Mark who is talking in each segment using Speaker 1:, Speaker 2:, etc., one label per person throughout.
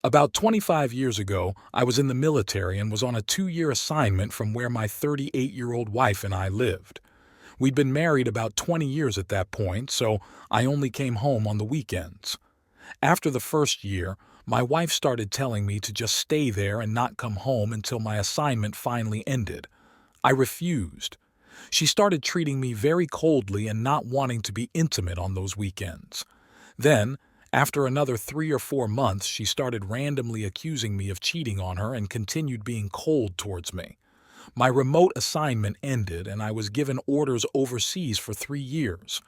Speaker 1: About 25 years ago, I was in the military and was on a 2-year assignment from where my 38-year-old wife and I lived. We'd been married about 20 years at that point, so I only came home on the weekends. After the first year, my wife started telling me to just stay there and not come home until my assignment finally ended. I refused. She started treating me very coldly and not wanting to be intimate on those weekends. Then, after another 3 or 4 months, she started randomly accusing me of cheating on her and continued being cold towards me. My remote assignment ended and I was given orders overseas for 3 years.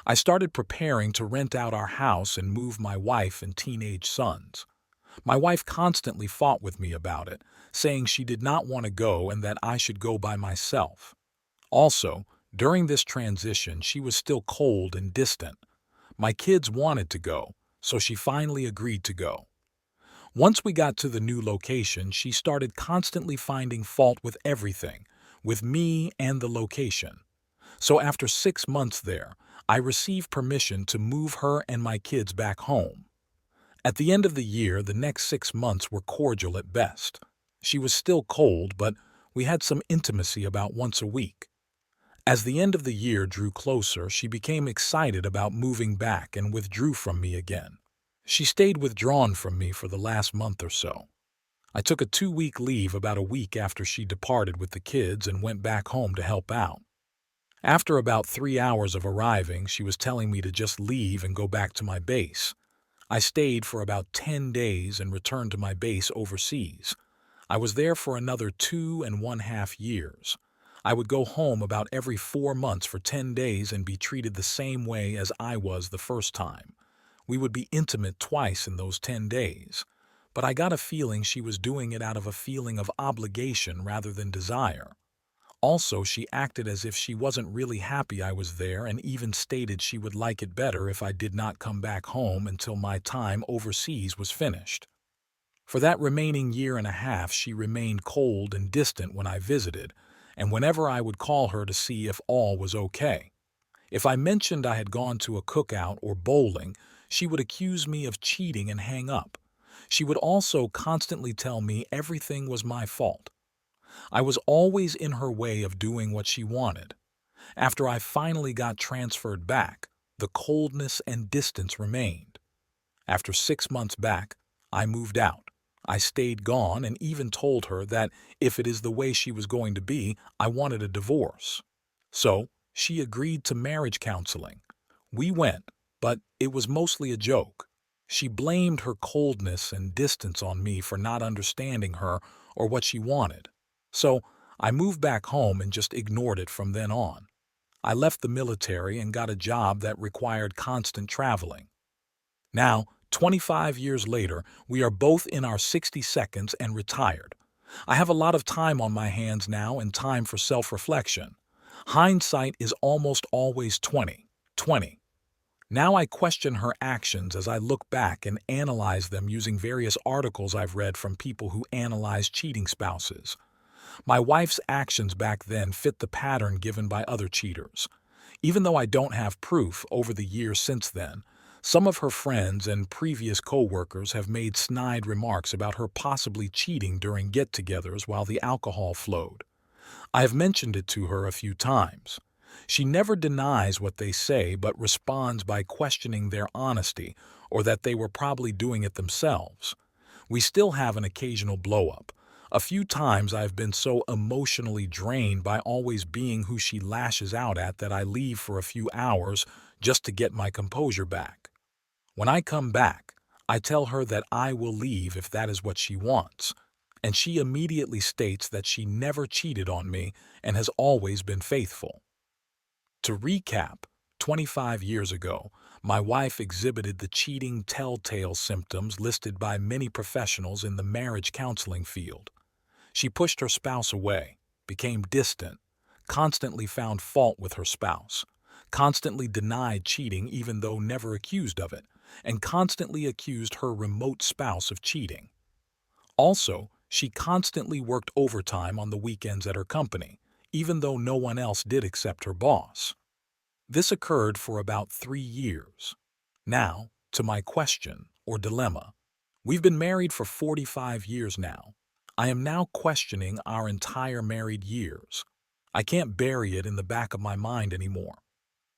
Speaker 1: I started preparing to rent out our house and move my wife and teenage sons. My wife constantly fought with me about it, saying she did not want to go and that I should go by myself. Also, during this transition, she was still cold and distant. My kids wanted to go, so she finally agreed to go. Once we got to the new location, she started constantly finding fault with everything, with me and the location. So after 6 months there, I received permission to move her and my kids back home. At the end of the year, the next 6 months were cordial at best. She was still cold, but we had some intimacy about once a week. As the end of the year drew closer, she became excited about moving back and withdrew from me again. She stayed withdrawn from me for the last month or so. I took a 2-week leave about a week after she departed with the kids and went back home to help out. After about 3 hours of arriving, she was telling me to just leave and go back to my base. I stayed for about 10 days and returned to my base overseas. I was there for another 2.5 years. I would go home about every 4 months for 10 days and be treated the same way as I was the first time. We would be intimate twice in those 10 days. But I got a feeling she was doing it out of a feeling of obligation rather than desire. Also, she acted as if she wasn't really happy I was there and even stated she would like it better if I did not come back home until my time overseas was finished. For that remaining year and a half, she remained cold and distant when I visited, and whenever I would call her to see if all was okay. If I mentioned I had gone to a cookout or bowling, she would accuse me of cheating and hang up. She would also constantly tell me everything was my fault. I was always in her way of doing what she wanted. After I finally got transferred back, the coldness and distance remained. After 6 months back, I moved out. I stayed gone and even told her that if it is the way she was going to be, I wanted a divorce. So, she agreed to marriage counseling. We went, but it was mostly a joke. She blamed her coldness and distance on me for not understanding her or what she wanted. So, I moved back home and just ignored it from then on. I left the military and got a job that required constant traveling. Now, 25 years later, we are both in our 60 seconds and retired. I have a lot of time on my hands now and time for self-reflection. Hindsight is almost always 20/20. Now I question her actions as I look back and analyze them using various articles I've read from people who analyze cheating spouses. My wife's actions back then fit the pattern given by other cheaters. Even though I don't have proof over the years since then, some of her friends and previous co-workers have made snide remarks about her possibly cheating during get-togethers while the alcohol flowed. I have mentioned it to her a few times. She never denies what they say but responds by questioning their honesty or that they were probably doing it themselves. We still have an occasional blow-up. A few times I've been so emotionally drained by always being who she lashes out at that I leave for a few hours just to get my composure back. When I come back, I tell her that I will leave if that is what she wants, and she immediately states that she never cheated on me and has always been faithful. To recap, 25 years ago, my wife exhibited the cheating telltale symptoms listed by many professionals in the marriage counseling field. She pushed her spouse away, became distant, constantly found fault with her spouse, constantly denied cheating even though never accused of it, and constantly accused her remote spouse of cheating. Also, she constantly worked overtime on the weekends at her company, even though no one else did except her boss. This occurred for about 3 years. Now, to my question or dilemma. We've been married for 45 years now. I am now questioning our entire married years. I can't bury it in the back of my mind anymore.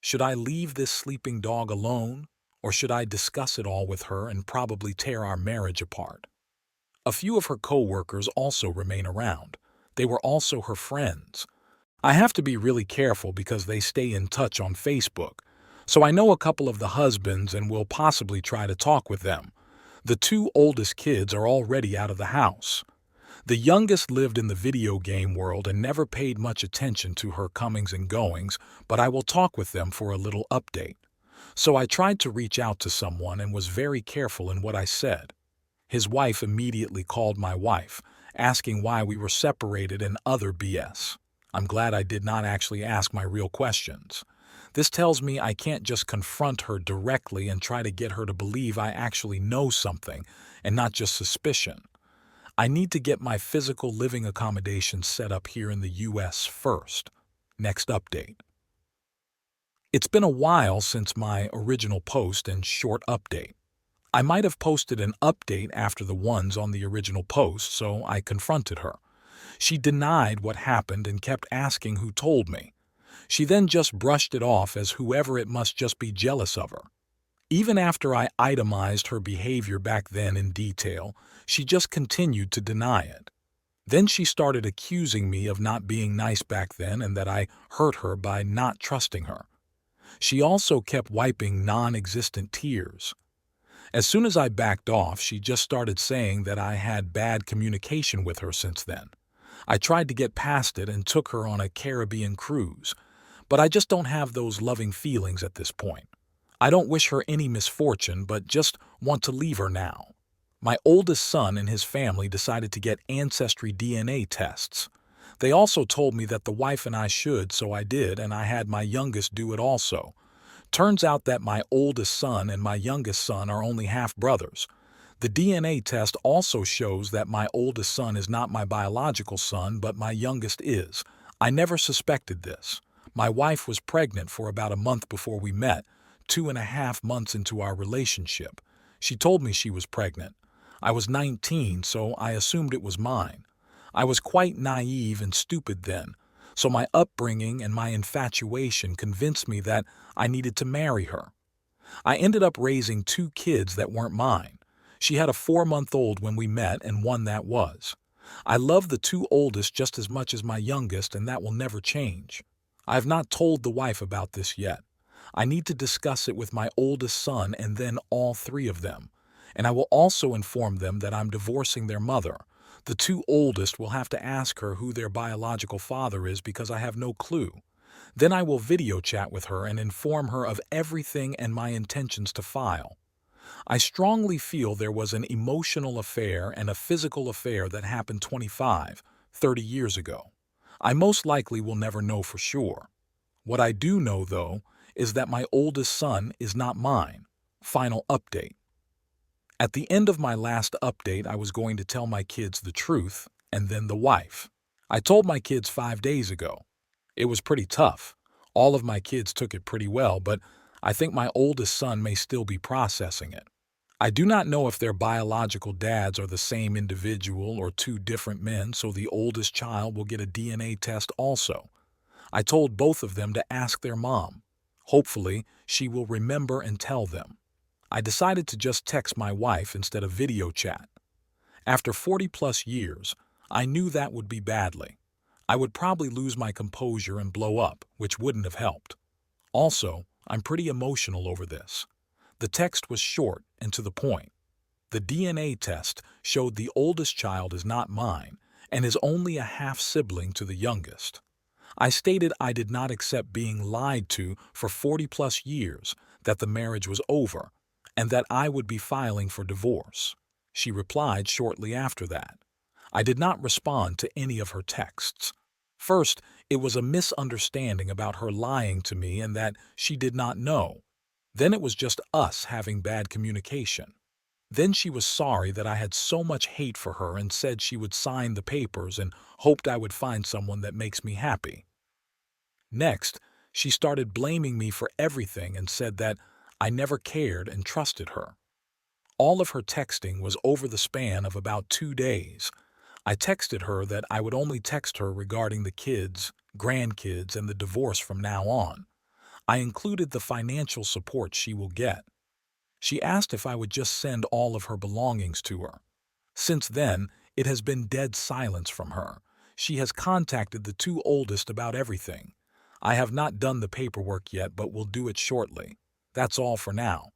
Speaker 1: Should I leave this sleeping dog alone, or should I discuss it all with her and probably tear our marriage apart? A few of her coworkers also remain around. They were also her friends. I have to be really careful because they stay in touch on Facebook. So I know a couple of the husbands and will possibly try to talk with them. The two oldest kids are already out of the house. The youngest lived in the video game world and never paid much attention to her comings and goings, but I will talk with them for a little update. So I tried to reach out to someone and was very careful in what I said. His wife immediately called my wife, asking why we were separated and other BS. I'm glad I did not actually ask my real questions. This tells me I can't just confront her directly and try to get her to believe I actually know something and not just suspicion. I need to get my physical living accommodations set up here in the US first. Next update. It's been a while since my original post and short update. I might have posted an update after the ones on the original post, so I confronted her. She denied what happened and kept asking who told me. She then just brushed it off as whoever it must just be jealous of her. Even after I itemized her behavior back then in detail, she just continued to deny it. Then she started accusing me of not being nice back then and that I hurt her by not trusting her. She also kept wiping non-existent tears. As soon as I backed off, she just started saying that I had bad communication with her since then. I tried to get past it and took her on a Caribbean cruise, but I just don't have those loving feelings at this point. I don't wish her any misfortune, but just want to leave her now. My oldest son and his family decided to get ancestry DNA tests. They also told me that the wife and I should, so I did, and I had my youngest do it also. Turns out that my oldest son and my youngest son are only half-brothers. The DNA test also shows that my oldest son is not my biological son, but my youngest is. I never suspected this. My wife was pregnant for about a month before we met, 2.5 months into our relationship. She told me she was pregnant. I was 19, so I assumed it was mine. I was quite naive and stupid then, so my upbringing and my infatuation convinced me that I needed to marry her. I ended up raising 2 kids that weren't mine. She had a 4-month-old when we met and one that was. I love the 2 oldest just as much as my youngest, and that will never change. I have not told the wife about this yet. I need to discuss it with my oldest son and then all 3 of them. And I will also inform them that I'm divorcing their mother. The 2 oldest will have to ask her who their biological father is because I have no clue. Then I will video chat with her and inform her of everything and my intentions to file. I strongly feel there was an emotional affair and a physical affair that happened 25, 30 years ago. I most likely will never know for sure. What I do know, though, is that my oldest son is not mine. Final update. At the end of my last update, I was going to tell my kids the truth, and then the wife. I told my kids 5 days ago. It was pretty tough. All of my kids took it pretty well, but I think my oldest son may still be processing it. I do not know if their biological dads are the same individual or 2 different men, so the oldest child will get a DNA test also. I told both of them to ask their mom. Hopefully, she will remember and tell them. I decided to just text my wife instead of video chat. After 40+ years, I knew that would be badly. I would probably lose my composure and blow up, which wouldn't have helped. Also, I'm pretty emotional over this. The text was short and to the point. The DNA test showed the oldest child is not mine and is only a half-sibling to the youngest. I stated I did not accept being lied to for 40+ years, that the marriage was over, and that I would be filing for divorce. She replied shortly after that. I did not respond to any of her texts. First, it was a misunderstanding about her lying to me and that she did not know. Then it was just us having bad communication. Then she was sorry that I had so much hate for her and said she would sign the papers and hoped I would find someone that makes me happy. Next, she started blaming me for everything and said that I never cared and trusted her. All of her texting was over the span of about 2 days. I texted her that I would only text her regarding the kids, grandkids, and the divorce from now on. I included the financial support she will get. She asked if I would just send all of her belongings to her. Since then, it has been dead silence from her. She has contacted the two oldest about everything. I have not done the paperwork yet, but will do it shortly. That's all for now.